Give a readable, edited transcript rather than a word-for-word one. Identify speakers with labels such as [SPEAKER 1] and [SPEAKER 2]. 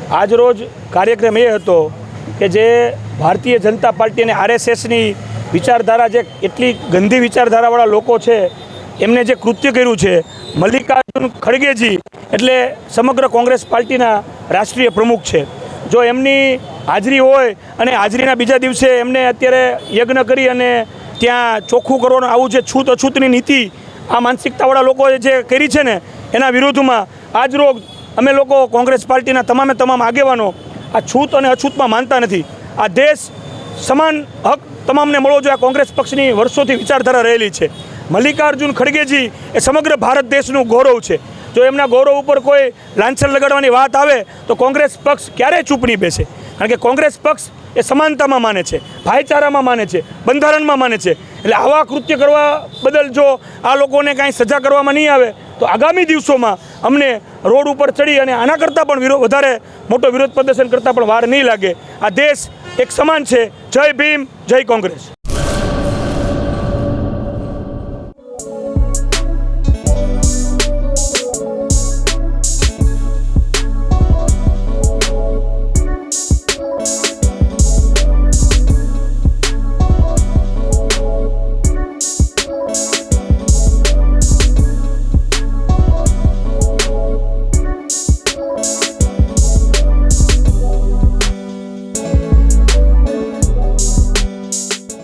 [SPEAKER 1] આજરોજ કાર્યક્રમ એ હતો કે જે ભારતીય જનતા પાર્ટી અને આરએસએસની વિચારધારા, જે એટલી ગંદી વિચારધારાવાળા લોકો છે, એમને જે કૃત્ય કર્યું છે, મલ્લિકાર્જુન ખડગેજી એટલે સમગ્ર કોંગ્રેસ પાર્ટીના રાષ્ટ્રીય પ્રમુખ છે. જો એમની હાજરી હોય અને હાજરીના બીજા દિવસે એમને અત્યારે યજ્ઞ કરી અને ત્યાં ચોખ્ખું કરવાનું આવું જે છૂત અછૂતની નીતિ આ માનસિકતાવાળા લોકોએ જે કરી છે ને, એના વિરોધમાં આજરોજ અમે લોકો કોંગ્રેસ પાર્ટીના તમામ આગેવાનો આ છૂત અને અછૂતમાં માનતા નથી. આ દેશ સમાન હક તમામને મળવો જોઈએ. આ કોંગ્રેસ પક્ષની વર્ષોથી વિચારધારા રહેલી છે. મલ્લિકાર્જુન ખડગેજી એ સમગ્ર ભારત દેશનું ગૌરવ છે. જો એમના ગૌરવ ઉપર કોઈ લાંછન લગાડવાની વાત આવે તો કોંગ્રેસ પક્ષ ક્યારેય ચૂપ નહીં બેસે. કારણ કે કોંગ્રેસ પક્ષ એ સમાનતામાં માને છે, ભાઈચારામાં માને છે, બંધારણમાં માને છે. એટલે આવા કૃત્ય કરવા બદલ જો આ લોકોને કાંઈ સજા કરવામાં નહીં આવે તો આગામી દિવસોમાં અમને રોડ ઉપર ચડી અને આના કરતાં પણ વધારે મોટો વિરોધ પ્રદર્શન કરતાં પણ વાર નહીં લાગે. આ દેશ એક સમાન છે. જય ભીમ, જય કોંગ્રેસ.